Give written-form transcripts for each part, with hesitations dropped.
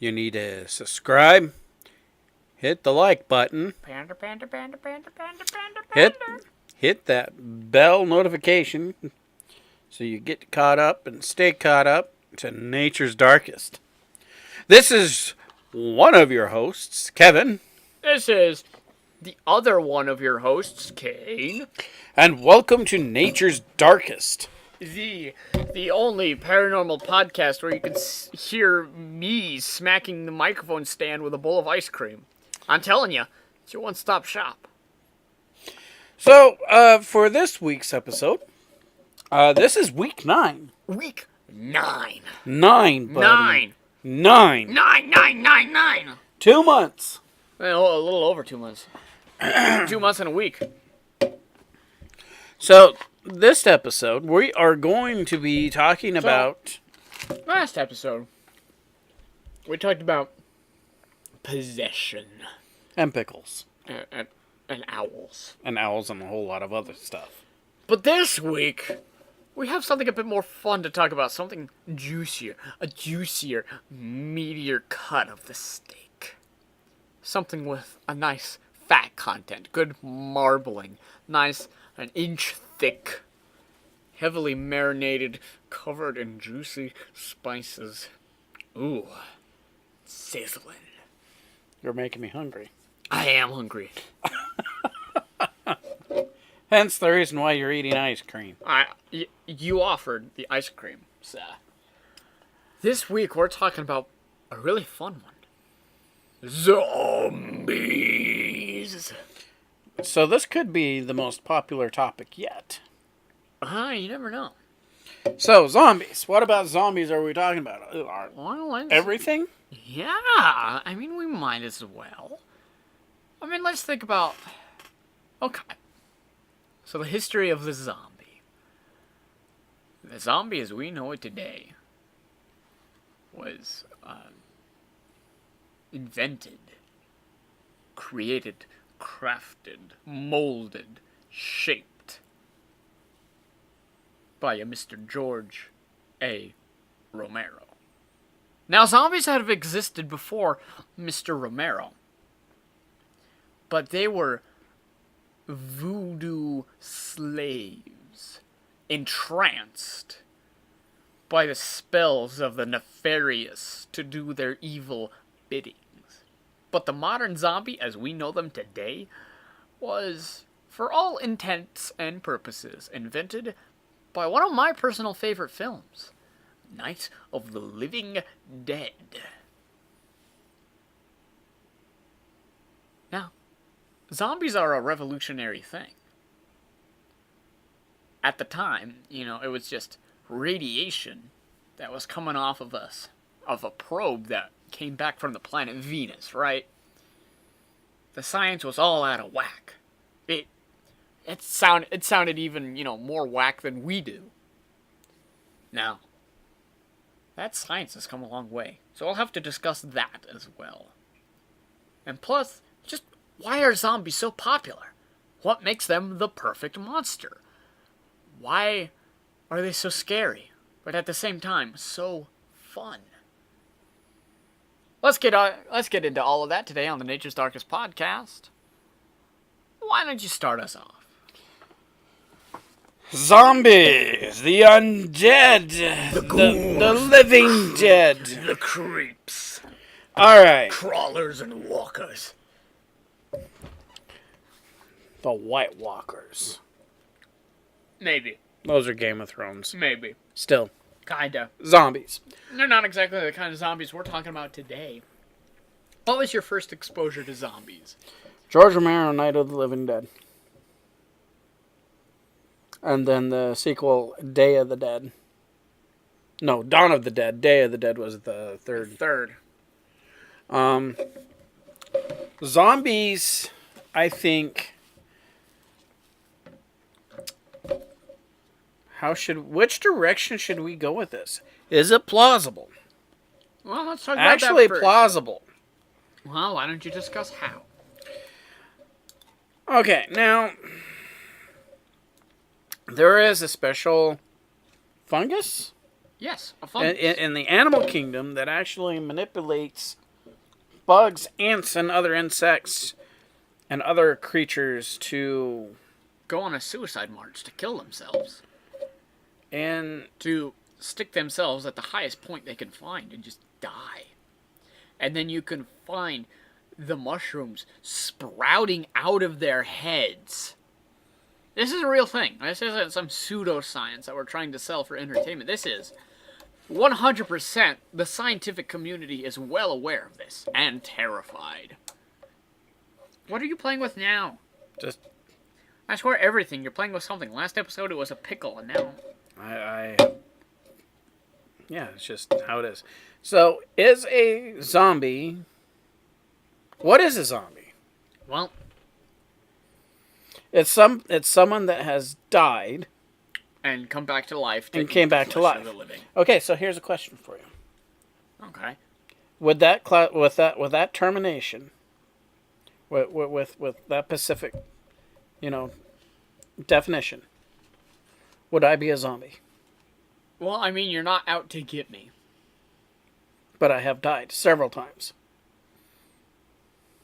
You need to subscribe, hit the like button, Panda, panda, panda, panda, panda, panda, hit panda. hit that bell notification so you get caught up and stay caught up to Nature's Darkest. This is one of your hosts, Kevin, This is the other one of your hosts, Kain. and welcome to Nature's Darkest. The only paranormal podcast where you can hear me smacking the microphone stand with a bowl of ice cream. I'm telling you, it's your one-stop shop. So, for this week's episode, this is week 9. Week 9. 9, buddy. 9. 9. 9. 2 months. Well, a little over 2 months. 2 months and a week. So, this episode, we are going to be talking about... Last episode, we talked about possession. And pickles. And owls. And owls and a whole lot of other stuff. But this week, we have something a bit more fun to talk about. Something juicier. A juicier, meatier cut of the steak. Something with a nice fat content. Good marbling. Nice, an inch thick. Heavily marinated, covered in juicy spices. Ooh. Sizzling. You're making me hungry. I am hungry. Hence the reason why you're eating ice cream. You offered the ice cream, sir. This week we're talking about a really fun one. Zombies. So this could be the most popular topic yet. You never know. So, zombies. What about zombies are we talking about? Well, Everything? Yeah, I mean, we might as well. I mean, let's think about... Okay. So the history of the zombie. The zombie as we know it today was invented, created, crafted, molded, shaped by a Mr. George A. Romero. Now, zombies have existed before Mr. Romero, but they were voodoo slaves, entranced by the spells of the nefarious to do their evil biddings. But the modern zombie, as we know them today, was, for all intents and purposes, invented by one of my personal favorite films, Night of the Living Dead. Now, zombies are a revolutionary thing. At the time, it was just radiation that was coming off of us, of a probe that came back from the planet Venus, right? The science was all out of whack. It sounded even, more whack than we do. Now, that science has come a long way, so I'll have to discuss that as well. And plus, just why are zombies so popular? What makes them the perfect monster? Why are they so scary, but at the same time so fun? Let's get into all of that today on the Nature's Darkest podcast. Why don't you start us off? Zombies, the undead, the living dead, the creeps, all right, crawlers and walkers, the White Walkers. Maybe. Those are Game of Thrones. Maybe. Still. Kinda. Zombies. They're not exactly the kind of zombies we're talking about today. What was your first exposure to zombies? George Romero, Night of the Living Dead. And then the sequel, Day of the Dead. No, Dawn of the Dead. Day of the Dead was the third. Zombies, I think... Which direction should we go with this? Is it plausible? Well, let's talk about that Actually first. plausible. Well, why don't you discuss how? Okay, now... There is a special fungus? Yes, a fungus. In the animal kingdom that actually manipulates bugs, ants, and other insects and other creatures to Go on a suicide march to kill themselves. and To stick themselves at the highest point they can find and just die. And then you can find the mushrooms sprouting out of their heads. This is a real thing. This isn't some pseudoscience that we're trying to sell for entertainment. This is 100% the scientific community is well aware of this and terrified. What are you playing with now? just I swear everything. You're playing with something. Last episode it was a pickle, and now... yeah, it's just how it is. So, is a zombie... What is a zombie? Well, It's someone that has died and come back to life. and came back to life. The living. Okay, so here's a question for you. Okay. With that termination, with that specific, definition, would I be a zombie? Well, I mean, you're not out to get me. But I have died several times.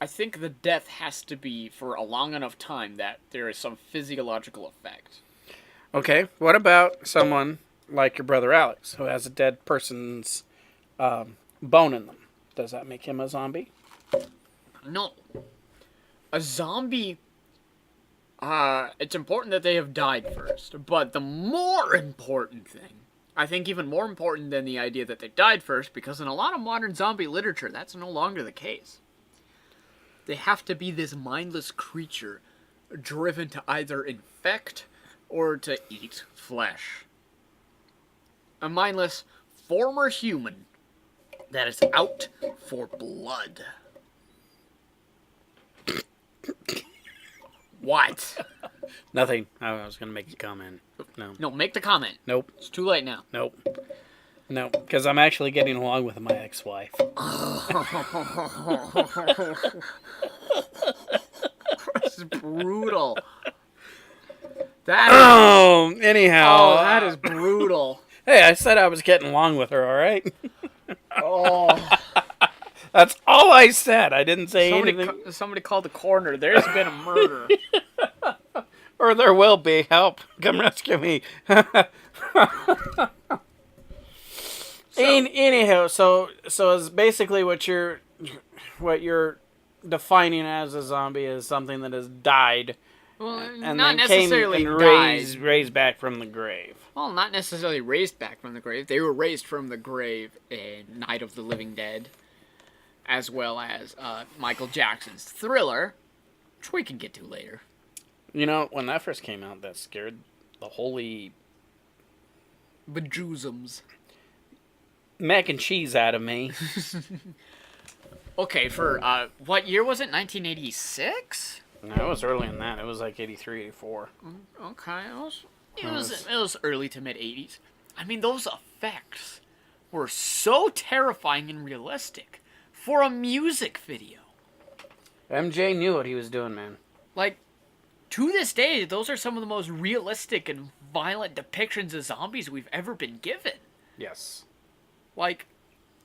I think the death has to be for a long enough time that there is some physiological effect. Okay, what about someone like your brother Alex, who has a dead person's bone in them? Does that make him a zombie? No. A zombie, it's important that they have died first, but the more important thing, I think even more important than the idea that they died first, because in a lot of modern zombie literature, that's no longer the case. They have to be this mindless creature driven to either infect or to eat flesh. A mindless former human that is out for blood. What? Nothing. I was going to make a comment. No. No, make the comment. Nope. It's too late now. Nope. No, because I'm actually getting along with my ex-wife. That's brutal. That Anyhow. that is brutal. Hey, I said I was getting along with her, all right? Oh. That's all I said. I didn't say anything. Somebody called the coroner. There's been a murder. Or there will be. Help. Come rescue me. Anyhow, so it's basically what you're defining as a zombie is something that has died Well, and not then came necessarily and died. raised back from the grave. Well, not necessarily raised back from the grave. They were raised from the grave in Night of the Living Dead, as well as Michael Jackson's Thriller, which we can get to later. You know, when that first came out, that scared the holy Bejoozums. mac and cheese out of me. Okay, for what year was it? 1986? No, it was early in that. It was like 83, 84. Okay, it was early to mid 80s. I mean, those effects were so terrifying and realistic for a music video. MJ knew what he was doing, man. Like, to this day, those are some of the most realistic and violent depictions of zombies we've ever been given. Yes. Like,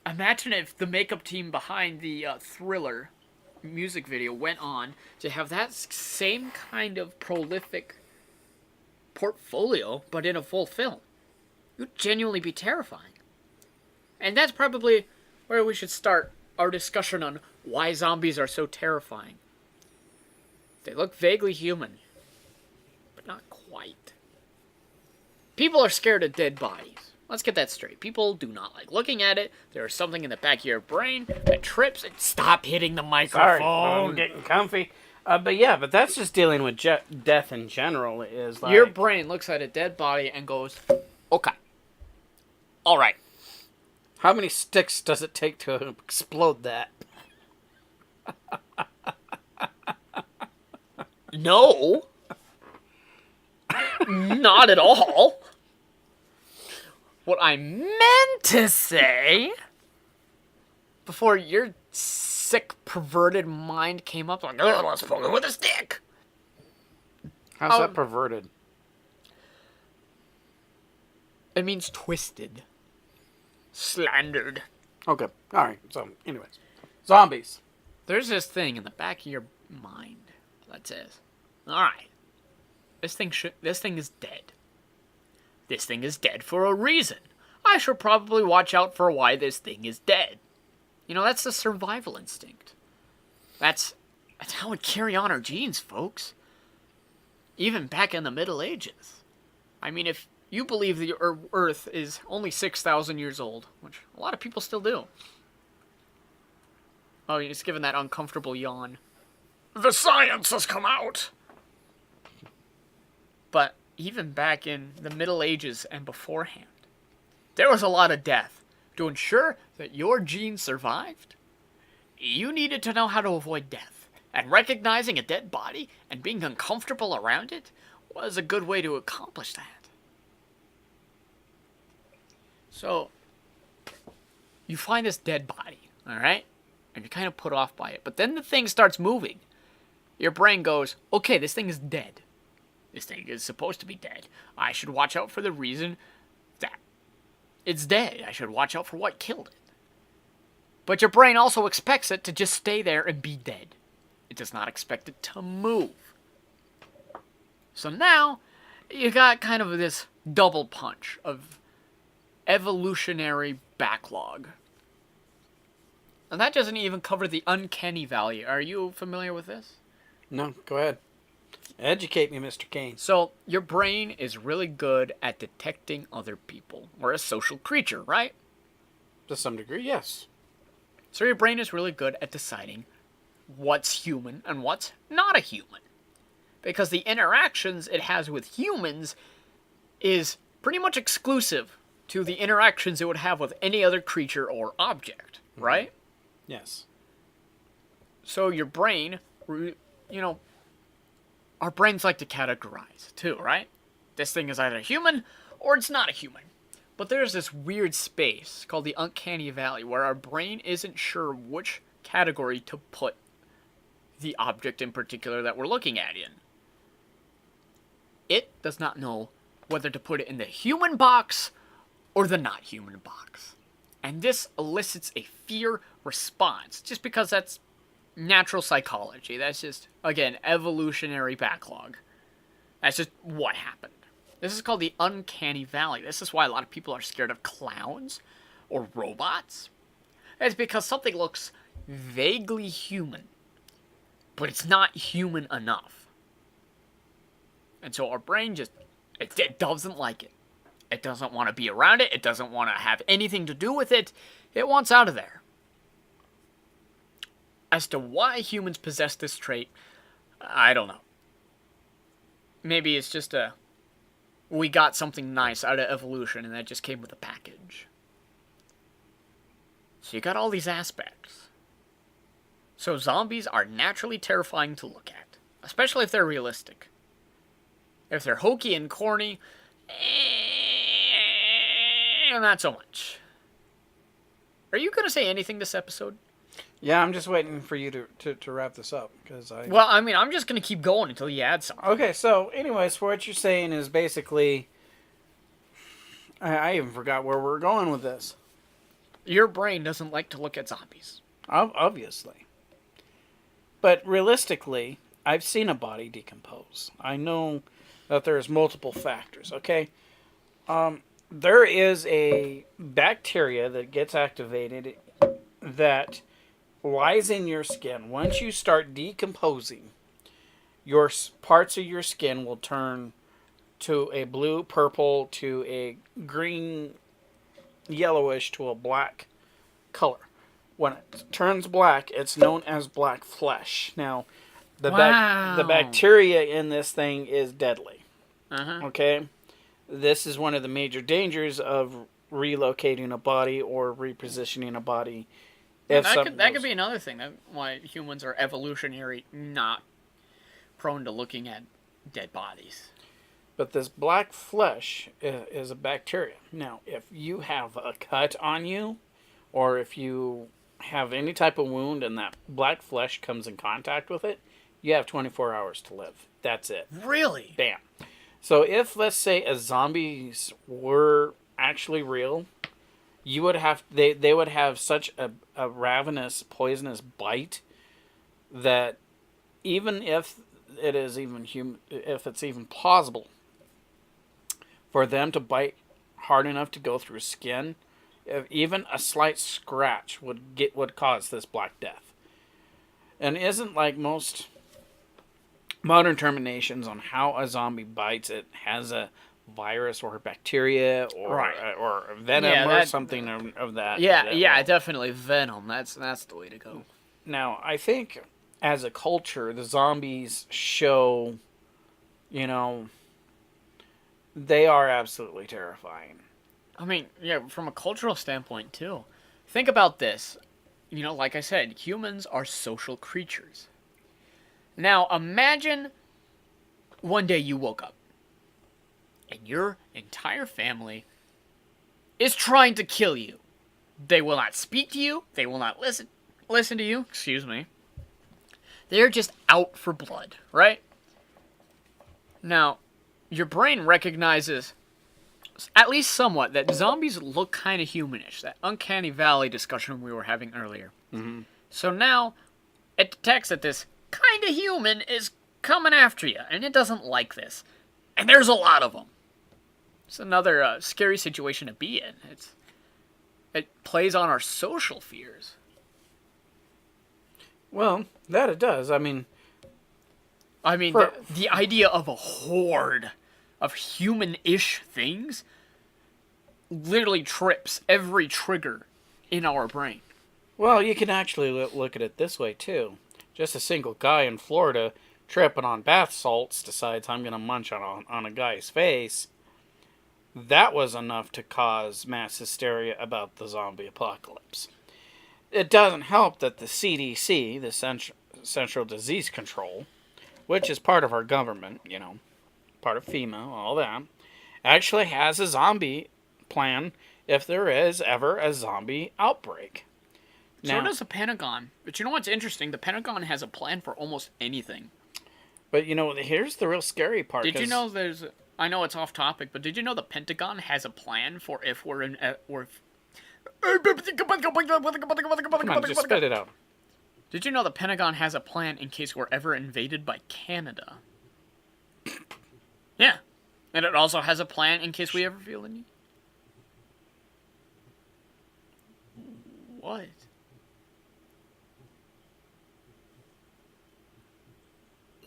imagine if the makeup team behind the Thriller music video went on to have that same kind of prolific portfolio, but in a full film. It would genuinely be terrifying. And that's probably where we should start our discussion on why zombies are so terrifying. They look vaguely human, but not quite. People are scared of dead bodies. Let's get that straight. People do not like looking at it. There is something in the back of your brain that trips and stop hitting the microphone. Sorry, I'm getting comfy. But that's just dealing with death in general. Is like Your brain looks at a dead body and goes, okay, all right. How many sticks does it take to explode that? No. Not at all. What I meant to say, before your sick, perverted mind came up, like, oh, let's poke it with a stick. How's that perverted? It means twisted. slandered. Okay. All right. So, anyways, zombies. There's this thing in the back of your mind that says, all right, this thing is dead. This thing is dead for a reason. I should probably watch out for why this thing is dead. You know, that's the survival instinct. That's how we carry on our genes, folks. Even back in the Middle Ages. I mean, if you believe the Earth is only 6,000 years old, which a lot of people still do. Oh, you're just giving that uncomfortable yawn. The science has come out! But even back in the Middle Ages and beforehand, there was a lot of death. To ensure that your genes survived, you needed to know how to avoid death. And recognizing a dead body and being uncomfortable around it was a good way to accomplish that. So, you find this dead body, alright? And you're kind of put off by it. But then the thing starts moving. Your brain goes, okay, this thing is dead. This thing is supposed to be dead. I should watch out for the reason that it's dead. I should watch out for what killed it. But your brain also expects it to just stay there and be dead. It does not expect it to move. So now, you got kind of this double punch of evolutionary backlog. And that doesn't even cover the uncanny valley. Are you familiar with this? No, go ahead. Educate me, Mr. Kain. So, your brain is really good at detecting other people. We're a social creature, right? To some degree, yes. So your brain is really good at deciding what's human and what's not a human. Because the interactions it has with humans is pretty much exclusive to the interactions it would have with any other creature or object, right? Yes. So your brain, our brains like to categorize too, right? This thing is either human or it's not a human. But there's this weird space called the uncanny valley where our brain isn't sure which category to put the object in particular that we're looking at in. It does not know whether to put it in the human box or the not human box. And this elicits a fear response, just because that's natural psychology. That's just, again, evolutionary backlog. That's just what happened. This is called the uncanny valley. This is why a lot of people are scared of clowns or robots. It's because something looks vaguely human, but it's not human enough. And so our brain just, it doesn't like it. It doesn't want to be around it. It doesn't want to have anything to do with it. It wants out of there. As to why humans possess this trait, I don't know. Maybe it's just we got something nice out of evolution and that just came with a package. So you got all these aspects. So zombies are naturally terrifying to look at, especially if they're realistic. If they're hokey and corny, not so much. Are you going to say anything this episode? Yeah, I'm just waiting for you to wrap this up. Well, I mean, I'm just going to keep going until you add something. Okay, so anyways, what you're saying is basically... I even forgot where we're going with this. Your brain doesn't like to look at zombies. Obviously. But realistically, I've seen a body decompose. I know that there's multiple factors, okay? There is a bacteria that gets activated that lies in your skin. Once you start decomposing, your parts of your skin will turn to a blue, purple, to a green, yellowish, to a black color. When it turns black, it's known as black flesh. Now, the bacteria in this thing is deadly. Okay? This is one of the major dangers of relocating a body or repositioning a body. That could be another thing, why humans are evolutionary not prone to looking at dead bodies. But this black flesh is a bacteria. Now, if you have a cut on you, or if you have any type of wound and that black flesh comes in contact with it, you have 24 hours to live. That's it. Really? Bam. So if, let's say, zombies were actually real, they would have such a ravenous, poisonous bite that even if if it's even plausible for them to bite hard enough to go through skin, if even a slight scratch would cause this Black Death. And isn't like most modern terminations on how a zombie bites, it has a virus or bacteria or venom or something of that. Definitely venom. That's the way to go. Now, I think as a culture, the zombies show, they are absolutely terrifying. I mean, yeah, from a cultural standpoint too. Think about this. Like I said, humans are social creatures. Now, imagine one day you woke up and your entire family is trying to kill you. They will not speak to you. They will not listen to you. Excuse me. They're just out for blood, right? Now, your brain recognizes, at least somewhat, that zombies look kind of humanish. That uncanny valley discussion we were having earlier. Mm-hmm. So now, it detects that this kind of human is coming after you, and it doesn't like this. And there's a lot of them. It's another scary situation to be in. It plays on our social fears. Well, that it does. I mean, the idea of a horde of human-ish things literally trips every trigger in our brain. Well, you can actually look at it this way, too. Just a single guy in Florida tripping on bath salts decides I'm going to munch on a guy's face. That was enough to cause mass hysteria about the zombie apocalypse. It doesn't help that the CDC, the Central Disease Control, which is part of our government, part of FEMA, all that, actually has a zombie plan if there is ever a zombie outbreak. So does the Pentagon. But you know what's interesting? The Pentagon has a plan for almost anything. But, here's the real scary part. Did you know I know it's off topic, but did you know the Pentagon has a plan for if we're in... Come on, just spit it out. Did you know the Pentagon has a plan in case we're ever invaded by Canada? Yeah. And it also has a plan in case we ever feel the need. What?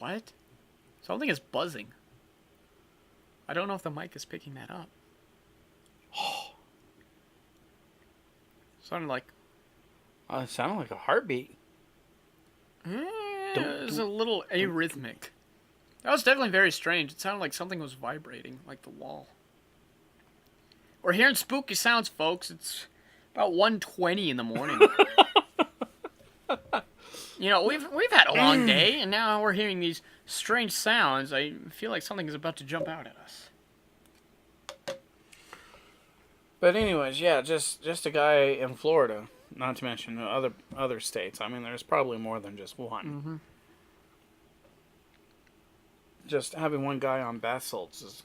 What? Something is buzzing. I don't know if the mic is picking that up. Sounded like... it sounded like a heartbeat. It was a little arrhythmic. That was definitely very strange. It sounded like something was vibrating, like the wall. We're hearing spooky sounds, folks. It's about 1:20 in the morning. We've had a long day, and now we're hearing these strange sounds. I feel like something is about to jump out at us. But anyways, yeah, just a guy in Florida, not to mention other states. I mean, there's probably more than just one. Mm-hmm. Just having one guy on bath salts is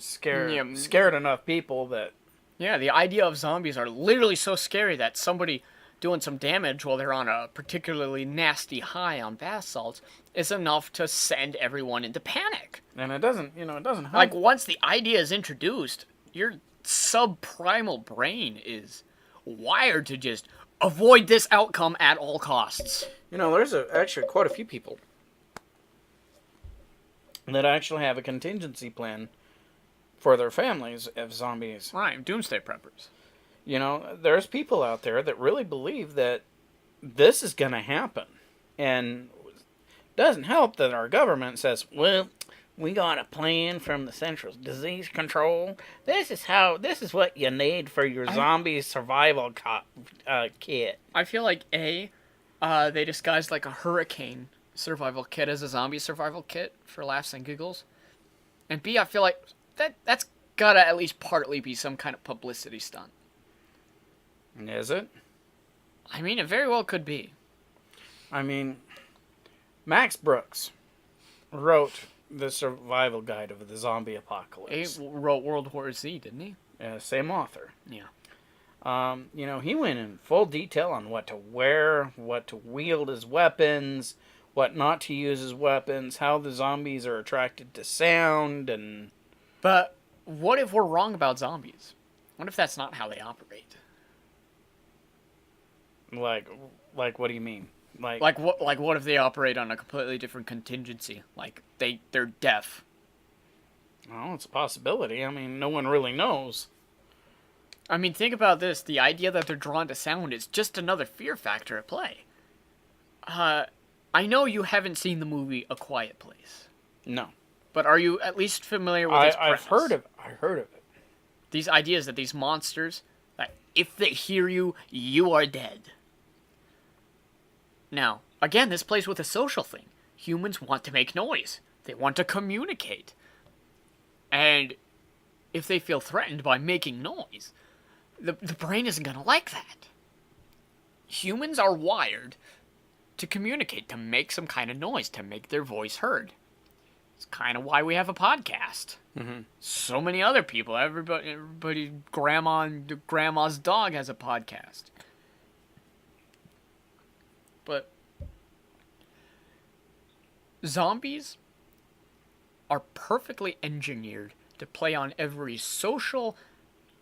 scared enough people that... Yeah, the idea of zombies are literally so scary that somebody doing some damage while they're on a particularly nasty high on bath salts is enough to send everyone into panic. And it doesn't help. Like, once the idea is introduced, your subprimal brain is wired to just avoid this outcome at all costs. There's actually quite a few people that actually have a contingency plan for their families if zombies... Right, doomsday preppers. There's people out there that really believe that this is going to happen. And it doesn't help that our government says, well, we got a plan from the Central Disease Control. This is what you need for your zombie survival kit. I feel like they disguised like a hurricane survival kit as a zombie survival kit for laughs and giggles. And B, I feel like that's gotta at least partly be some kind of publicity stunt. Is it? I mean, it very well could be. I mean, Max Brooks wrote the survival guide of the zombie apocalypse. He wrote World War Z, didn't he? Same author. Yeah. He went in full detail on what to wear, what to wield as weapons, what not to use as weapons, how the zombies are attracted to sound, and But what if we're wrong about zombies? What if that's not how they operate? like, what do you mean? Like what if they operate on a completely different contingency? Like they're deaf. Well, it's a possibility. I mean, no one really knows. I mean, think about this. The idea that they're drawn to sound is just another fear factor at play. I know you haven't seen the movie A Quiet Place, No, but are you at least familiar with its premise? I heard of it. These ideas that these monsters, that if they hear you, you are dead. Now, again, this plays with a social thing. Humans want to make noise. They want to communicate. And if they feel threatened by making noise, the brain isn't going to like that. Humans are wired to communicate, to make some kind of noise, to make their voice heard. It's kind of why we have a podcast. Mm-hmm. So many other people, everybody, grandma's dog has a podcast. But zombies are perfectly engineered to play on every social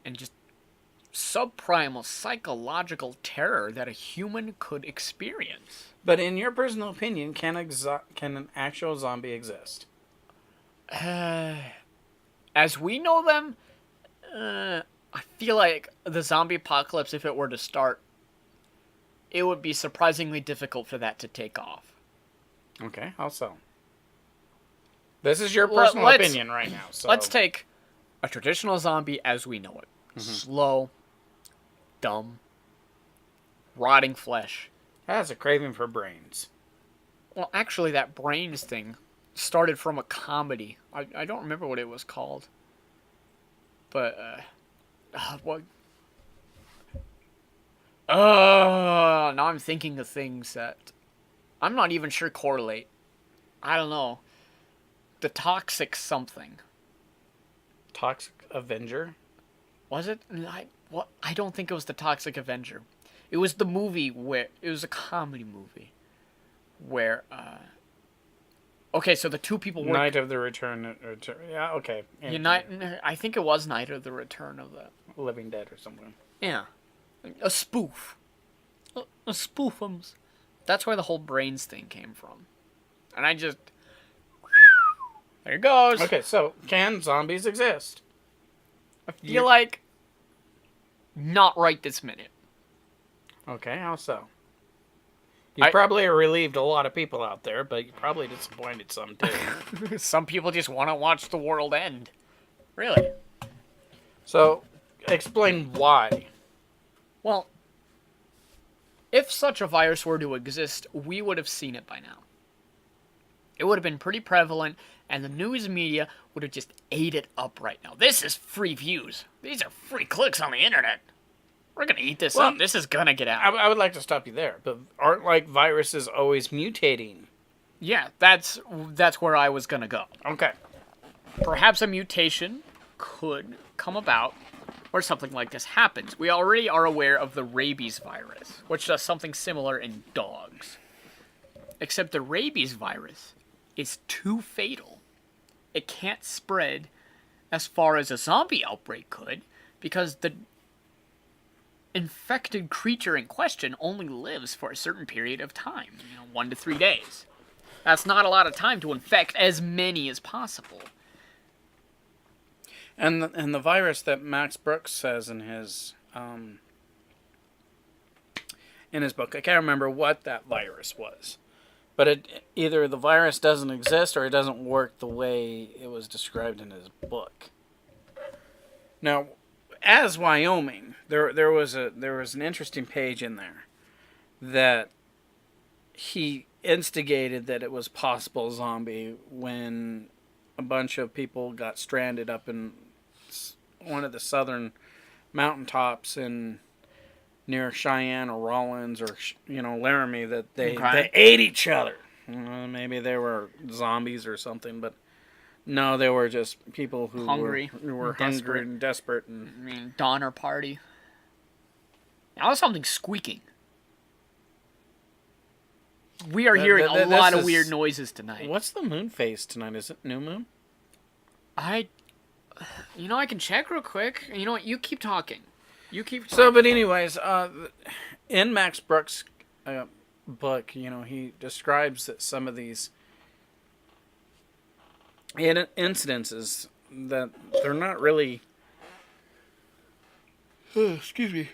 and just subprimal psychological terror that a human could experience. But in your personal opinion, can an actual zombie exist? As we know them, I feel like the zombie apocalypse, if it were to start, it would be surprisingly difficult for that to take off. Okay, how so? This is your personal opinion right now. So Let's take a traditional zombie as we know it. Mm-hmm. Slow, dumb, rotting flesh. Has a craving for brains. Well, actually, that brains thing started from a comedy. I don't remember what it was called. But, what? Now I'm thinking of things that I'm not even sure correlate. I don't know. The Toxic something. Toxic Avenger? Was it? I don't think it was the Toxic Avenger. It was the movie where it was a comedy movie where okay, so the two people were Night of the Return. Yeah, okay. I think it was Night of the Return of the Living Dead or something. Yeah. A spoof. A spoofums. That's where the whole brains thing came from. And I just there it goes. Okay, so can zombies exist? I feel like not right this minute. Okay, how so? You probably relieved a lot of people out there, but you probably disappointed some too. Some people just want to watch the world end. Really? So, explain why. Well, if such a virus were to exist, we would have seen it by now. It would have been pretty prevalent, and the news media would have just ate it up right now. This is free views. These are free clicks on the internet. We're going to eat this up. This is going to get out. I would like to stop you there, but aren't viruses always mutating? Yeah, that's where I was going to go. Okay. Perhaps a mutation could come about where something like this happens. We already are aware of the rabies virus, which does something similar in dogs. Except the rabies virus is too fatal. It can't spread as far as a zombie outbreak could, because the infected creature in question only lives for a certain period of time, 1 to 3 days. That's not a lot of time to infect as many as possible. And the virus that Max Brooks says in his book, I can't remember what that virus was, but either the virus doesn't exist or it doesn't work the way it was described in his book. Now, as Wyoming, there was an interesting page in there that he instigated that it was possible zombie when a bunch of people got stranded up in one of the southern mountaintops near Cheyenne or Rollins or Laramie, that they ate each other. Maybe they were zombies or something, but no, they were just people who were hungry and desperate. Donner Party. Now there's something squeaking. We are Th- hearing th- th- a lot this of weird is- noises tonight. What's the moon phase tonight? Is it new moon? I can check real quick. You know what? You keep talking. You keep talking. So, but anyways, in Max Brooks' book, he describes that some of these incidences that they're not really. Excuse me.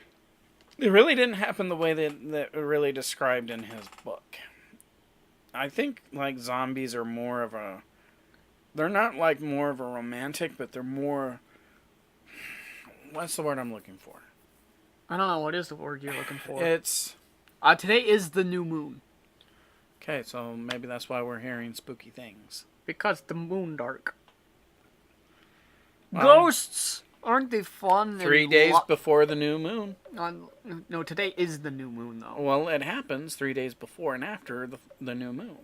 It really didn't happen the way that really described in his book. I think like zombies are more of a. They're not like more of a romantic, but they're more. What's the word I'm looking for? I don't know. What is the word you're looking for? It's. Today is the new moon. Okay, so maybe that's why we're hearing spooky things. Because the moon dark. Well, Ghosts! Aren't they fun? 3 days before the new moon. No, today is the new moon, though. Well, it happens 3 days before and after the new moon.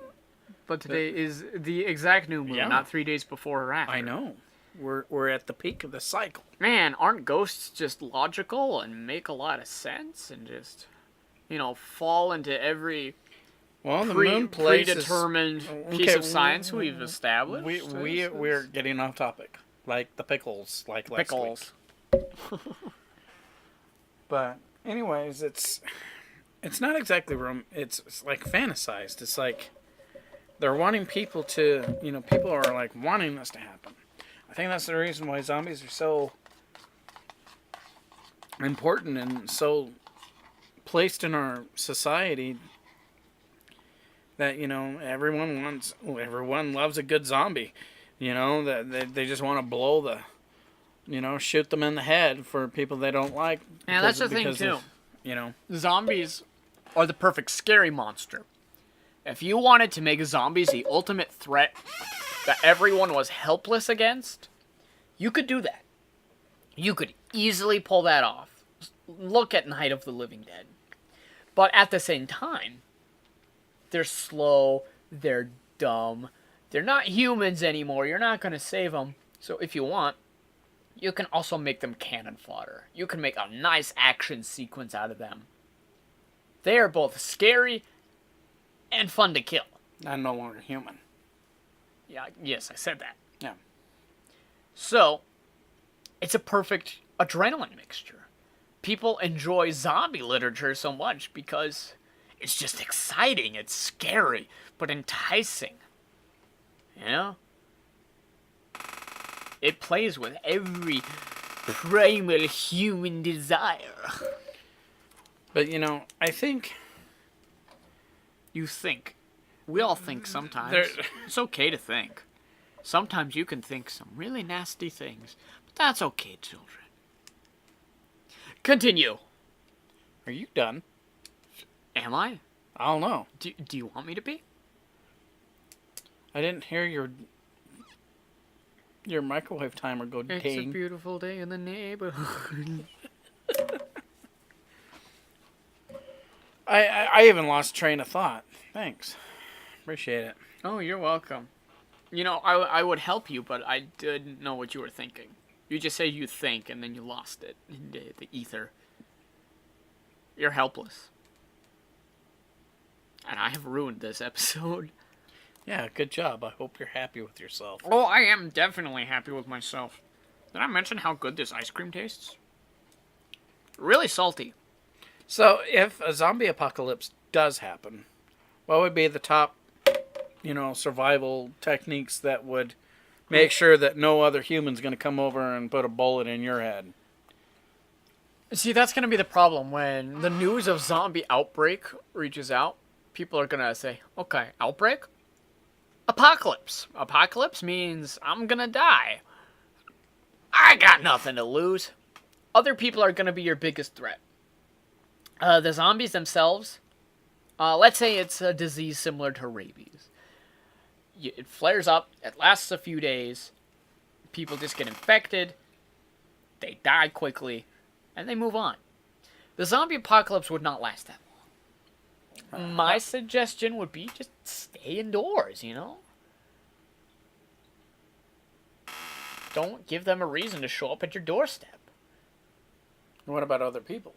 But today is the exact new moon, Yeah. not 3 days before or after. I know. We're at the peak of the cycle. Man, aren't ghosts just logical and make a lot of sense and just, fall into every Well, the moon place predetermined piece of science we've established? We're getting off topic, like the pickles, like last Pickles. week. But anyways, it's not exactly it's like fantasized. It's like they're wanting people to, people are like wanting this to happen. I think that's the reason why zombies are so important and so placed in our society that, everyone loves a good zombie. That they just want to blow shoot them in the head for people they don't like. Yeah, that's the thing, too. Zombies are the perfect scary monster. If you wanted to make zombies the ultimate threat that everyone was helpless against, you could do that. You could easily pull that off. Look at Night of the Living Dead. But at the same time, they're slow, they're dumb, they're not humans anymore, you're not going to save them. So if you want, you can also make them cannon fodder. You can make a nice action sequence out of them. They are both scary and fun to kill. I'm no longer human. Yeah, yes, I said that. Yeah. So, it's a perfect adrenaline mixture. People enjoy zombie literature so much because it's just exciting, it's scary, but enticing. It plays with every primal human desire. But, I think... You think. We all think sometimes. There- It's okay to think. Sometimes you can think some really nasty things, but that's okay, children. Continue. Are you done? Am I? I don't know. Do you want me to be? I didn't hear your microwave timer go It's a ding. beautiful day in the neighborhood. I even lost train of thought. Thanks. Appreciate it. Oh, you're welcome. I would help you, but I didn't know what you were thinking. You just said you think, and then you lost it in the ether. You're helpless. And I have ruined this episode. Yeah, good job. I hope you're happy with yourself. Oh, I am definitely happy with myself. Did I mention how good this ice cream tastes? Really salty. So, if a zombie apocalypse does happen, what would be the top, survival techniques that would make sure that no other human's going to come over and put a bullet in your head? See, that's going to be the problem. When the news of zombie outbreak reaches out, people are going to say, okay, outbreak? Apocalypse. Apocalypse means I'm going to die. I got nothing to lose. Other people are going to be your biggest threat. The zombies themselves, let's say it's a disease similar to rabies. It flares up, it lasts a few days, people just get infected, they die quickly, and they move on. The zombie apocalypse would not last that long. My suggestion would be just stay indoors, Don't give them a reason to show up at your doorstep. What about other people?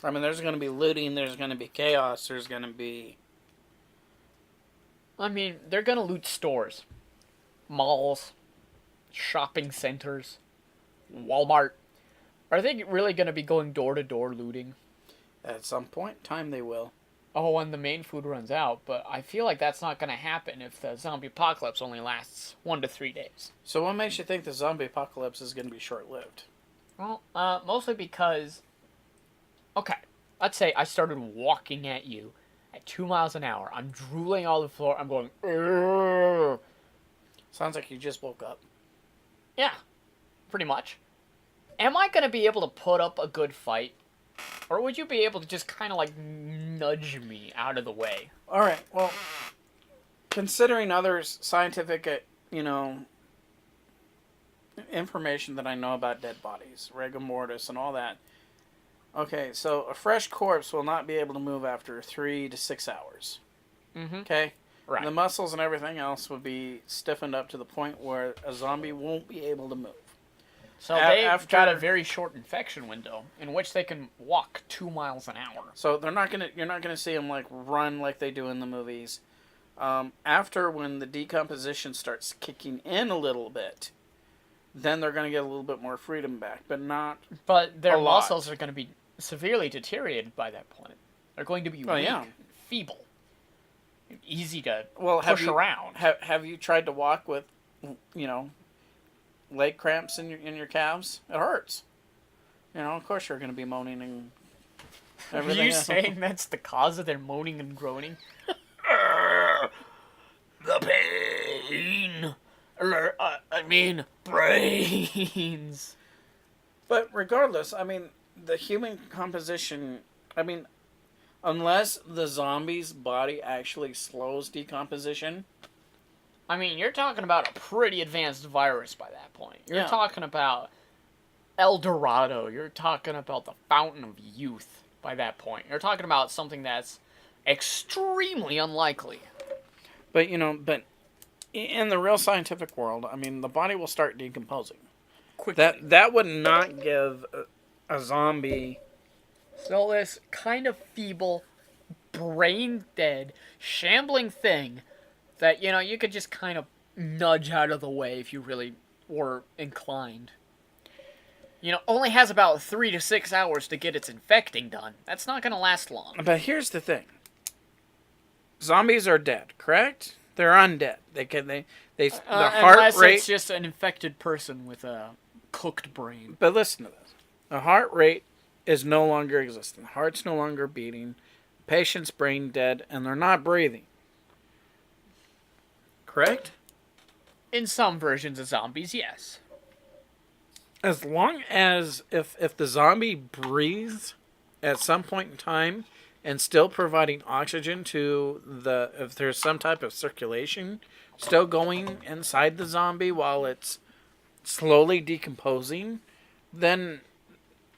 I mean, there's going to be looting, there's going to be chaos, there's going to be... I mean, they're gonna loot stores, malls, shopping centers, Walmart. Are they really gonna be going door to door looting? At some point in time, they will. Oh, when the main food runs out, but I feel like that's not gonna happen if the zombie apocalypse only lasts 1 to 3 days. So what makes you think the zombie apocalypse is going to be short-lived? Well, mostly because, okay, let's say I started walking at you at 2 miles an hour. I'm drooling all the floor. I'm going, "Urgh." Sounds like you just woke up. Yeah, pretty much. Am I gonna be able to put up a good fight? Or would you be able to just kind of like nudge me out of the way? All right, well, considering other scientific, information that I know about dead bodies, rigor mortis and all that. Okay, so a fresh corpse will not be able to move after 3 to 6 hours. Mm-hmm. Okay? Right. The muscles and everything else would be stiffened up to the point where a zombie won't be able to move. So they've got a very short infection window in which they can walk 2 miles an hour. So you're not gonna see them like run like they do in the movies. After when the decomposition starts kicking in a little bit, then they're gonna get a little bit more freedom back, but not. But their a lot. muscles are going to be severely deteriorated by that point. They're going to be weak, feeble, and easy to push around. Have you tried to walk with, leg cramps in your calves? It hurts. Of course you're going to be moaning and everything. Are you saying that's the cause of their moaning and groaning? The pain. Brains. But regardless, the human composition, unless the zombie's body actually slows decomposition. You're talking about a pretty advanced virus by that point. You're Yeah. talking about El Dorado. You're talking about the fountain of youth by that point. You're talking about something that's extremely unlikely. But, in the real scientific world, the body will start decomposing. Quickly. That would not give a zombie... So this kind of feeble, brain-dead, shambling thing that, you could just kind of nudge out of the way if you really were inclined. Only has about 3 to 6 hours to get its infecting done. That's not going to last long. But here's the thing. Zombies are dead, correct? They're undead. The heart unless rate... it's just an infected person with a cooked brain. But listen to this. The heart rate is no longer existent. The heart's no longer beating. The patient's brain dead, and they're not breathing. Correct? In some versions of zombies, yes. As long as if the zombie breathes at some point in time and still providing oxygen to if there's some type of circulation still going inside the zombie while it's slowly decomposing, then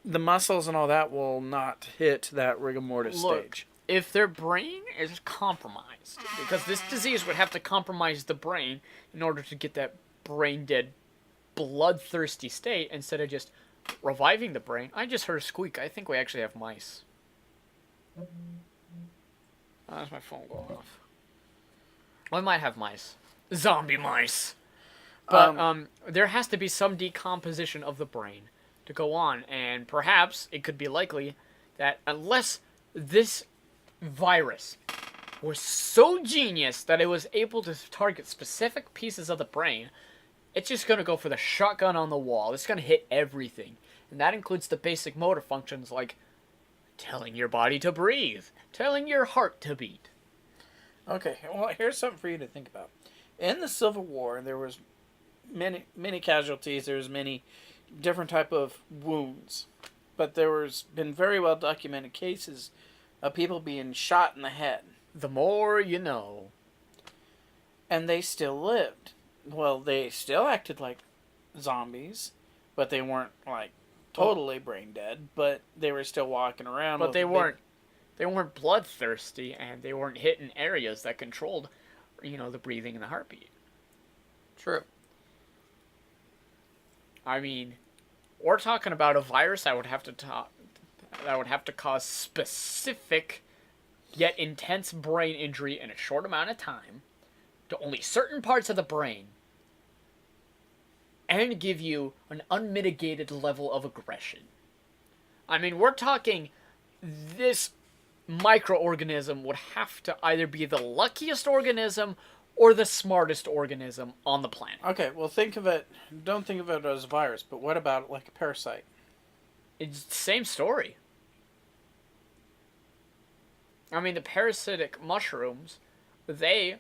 the muscles and all that will not hit that rigor mortis stage. If their brain is compromised, because this disease would have to compromise the brain in order to get that brain dead, bloodthirsty state instead of just reviving the brain. I just heard a squeak. I think we actually have mice. Oh, that's my phone going off. We might have mice. Zombie mice. But there has to be some decomposition of the brain to go on, and perhaps it could be likely that unless this virus was so genius that it was able to target specific pieces of the brain, it's just going to go for the shotgun on the wall. It's going to hit everything. And that includes the basic motor functions like telling your body to breathe, telling your heart to beat. Okay, well, here's something for you to think about. In the Civil War, there was many casualties. There was many different type of wounds. But there was been very well documented cases of people being shot in the head. The more you know. And they still lived. Well, they still acted like zombies, but they weren't like totally brain dead, but they were still walking around. But they weren't bloodthirsty, and they weren't hitting areas that controlled, the breathing and the heartbeat. True. We're talking about a virus that would have to that would have to cause specific yet intense brain injury in a short amount of time to only certain parts of the brain and give you an unmitigated level of aggression. I mean, we're talking this microorganism would have to either be the luckiest organism or the smartest organism on the planet. Okay, well, don't think of it as a virus, but what about like a parasite? It's the same story. I mean, the parasitic mushrooms, they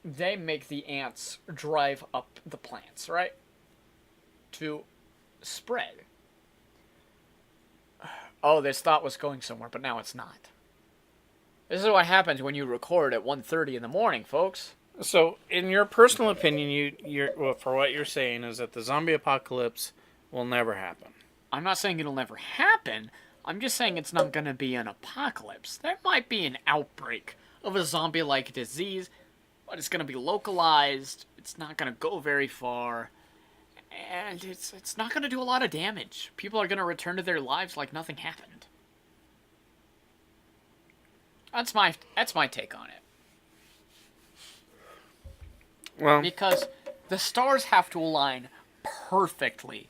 make the ants drive up the plants, right? To spread. Oh, this thought was going somewhere, but now it's not. This is what happens when you record at 1:30 in the morning, folks. So, in your personal opinion, for what you're saying is that the zombie apocalypse will never happen. I'm not saying it'll never happen. I'm just saying it's not going to be an apocalypse. There might be an outbreak of a zombie-like disease, but it's going to be localized. It's not going to go very far. And it's not going to do a lot of damage. People are going to return to their lives like nothing happened. That's my take on it. Well, Because the stars have to align perfectly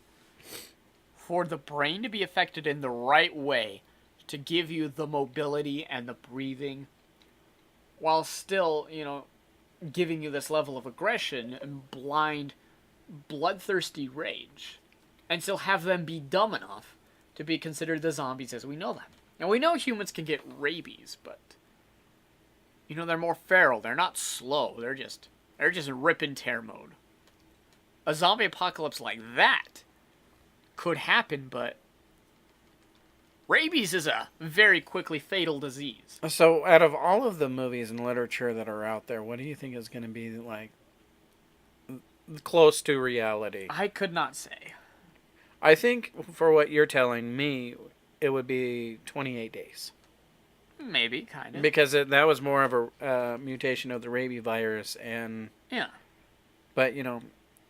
for the brain to be affected in the right way to give you the mobility and the breathing while still, giving you this level of aggression and blind, bloodthirsty rage, and still have them be dumb enough to be considered the zombies as we know them. Now, we know humans can get rabies, but, they're more feral. They're not slow. They're just in rip and tear mode. A zombie apocalypse like that could happen, but rabies is a very quickly fatal disease. so out of all of the movies and literature that are out there, what do you think is going to be like close to reality? I could not say. I think for what you're telling me, it would be 28 days. Maybe, kind of. Because that was more of a mutation of the rabies virus, and Yeah. but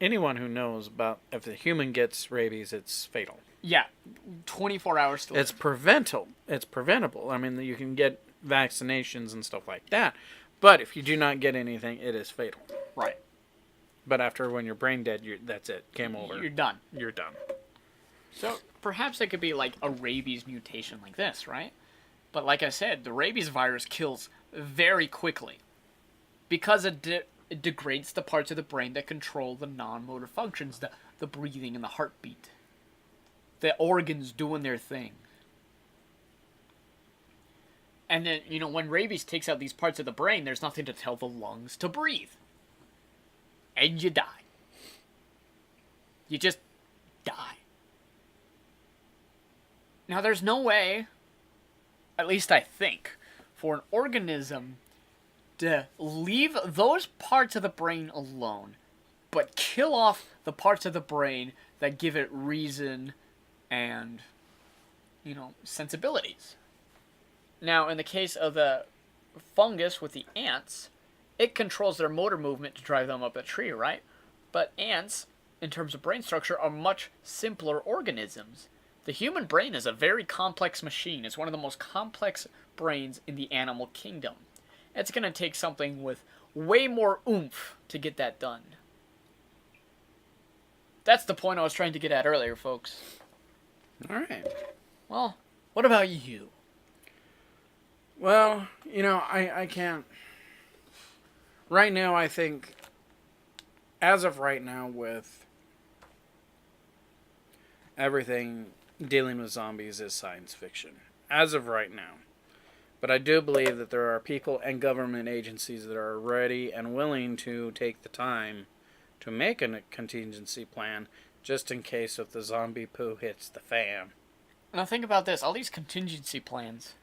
anyone who knows about if the human gets rabies, it's fatal. Yeah, 24 hours to live. It's preventable. It's preventable. I mean, you can get vaccinations and stuff like that, but if you do not get anything, it is fatal. Right. But after when you're brain dead, that's it. Game over. You're done. You're done. So perhaps it could be like a rabies mutation like this, right? But like I said, the rabies virus kills very quickly because it degrades the parts of the brain that control the non-motor functions, the breathing and the heartbeat. The organs doing their thing. And then, when rabies takes out these parts of the brain, there's nothing to tell the lungs to breathe. And you die. You just die. Now, there's no way, at least I think, for an organism to leave those parts of the brain alone, but kill off the parts of the brain that give it reason and, sensibilities. Now, in the case of the fungus with the ants, it controls their motor movement to drive them up a tree, right? But ants, in terms of brain structure, are much simpler organisms. The human brain is a very complex machine. It's one of the most complex brains in the animal kingdom. It's going to take something with way more oomph to get that done. That's the point I was trying to get at earlier, folks. All right. Well, what about you? Well, I can't. Right now, I think, as of right now, with everything dealing with zombies is science fiction. As of right now. But I do believe that there are people and government agencies that are ready and willing to take the time to make a contingency plan just in case if the zombie poo hits the fan. Now think about this. All these contingency plans.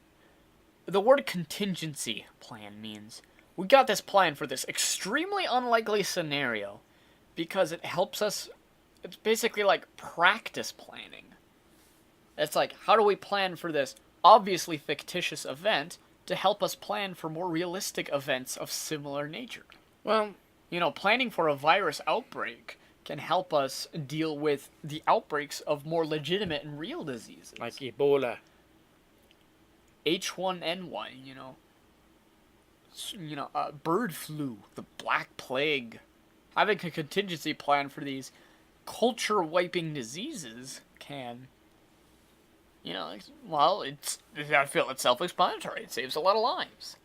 The word contingency plan means we got this plan for this extremely unlikely scenario because it helps us. It's basically like practice planning. It's like, how do we plan for this obviously fictitious event to help us plan for more realistic events of similar nature? Well, Planning for a virus outbreak can help us deal with the outbreaks of more legitimate and real diseases. Like Ebola. H1N1, bird flu, the Black Plague. Having a contingency plan for these culture-wiping diseases can, I feel it's self-explanatory. It saves a lot of lives.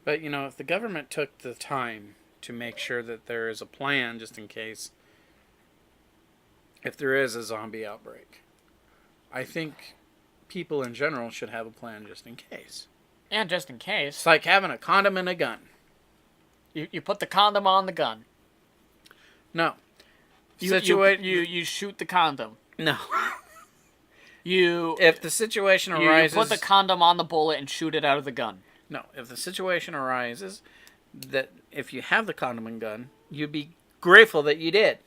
But, if the government took the time to make sure that there is a plan just in case, if there is a zombie outbreak, I think people in general should have a plan just in case. Yeah, just in case. It's like having a condom and a gun. You put the condom on the gun. No. You shoot the condom. No. You If the situation arises... You put the condom on the bullet and shoot it out of the gun. No. If the situation arises that if you have the condom and gun, you'd be grateful that you did.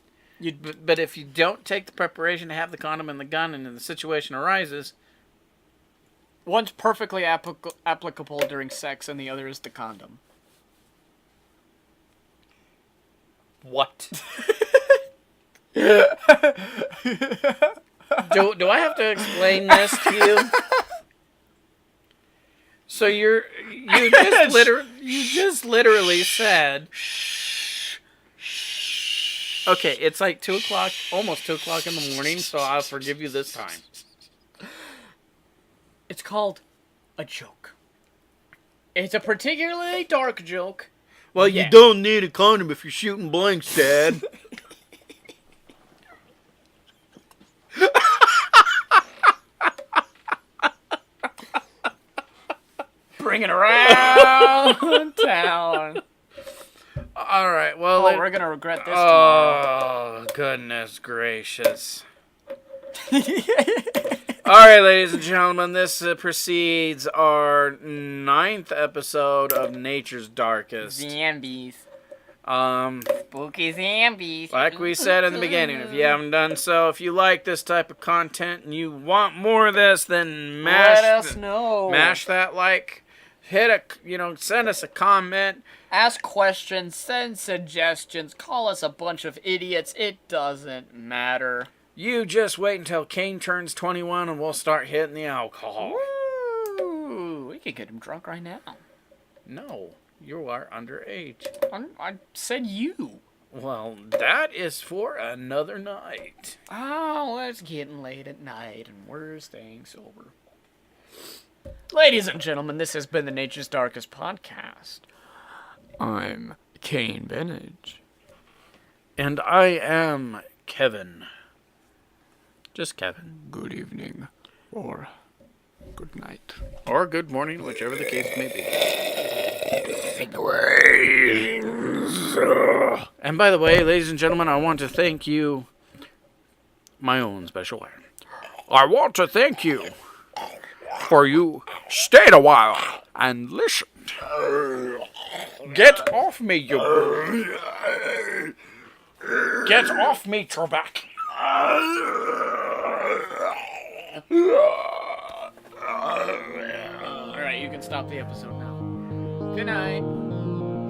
But if you don't take the preparation to have the condom and the gun and the situation arises... One's perfectly applicable during sex and the other is the condom. What? Do I have to explain this to you? So you just literally said. Okay, it's like 2 o'clock, almost 2 o'clock in the morning, so I'll forgive you this time. It's called a joke. It's a particularly dark joke. Well, you don't need a condom if you're shooting blanks, Dad. Bring it around town. All right, well... we're going to regret this tomorrow. Oh, goodness gracious. All right, ladies and gentlemen, this precedes our 9th episode of Nature's Darkest. Zombies. Spooky zombies. Like we said in the beginning, if you haven't done so, if you like this type of content and you want more of this, then let us know. Mash that like, send us a comment. Ask questions, send suggestions, call us a bunch of idiots. It doesn't matter. You just wait until Kain turns 21 and we'll start hitting the alcohol. Woo! We could get him drunk right now. No, you are underage. I said you. Well, that is for another night. Oh, it's getting late at night and we're staying sober. Ladies and gentlemen, this has been the Nature's Darkest podcast. I'm Kain Benage. And I am Kevin. Just Kevin. Good evening. Or good night. Or good morning, whichever the case may be. And by the way, ladies and gentlemen, I want to thank you. My own special way. I want to thank you for you stayed a while and listened. Get off me, you... Get off me, Trebek. Alright, you can stop the episode now. Good night.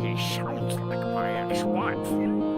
He sounds like my ex-wife.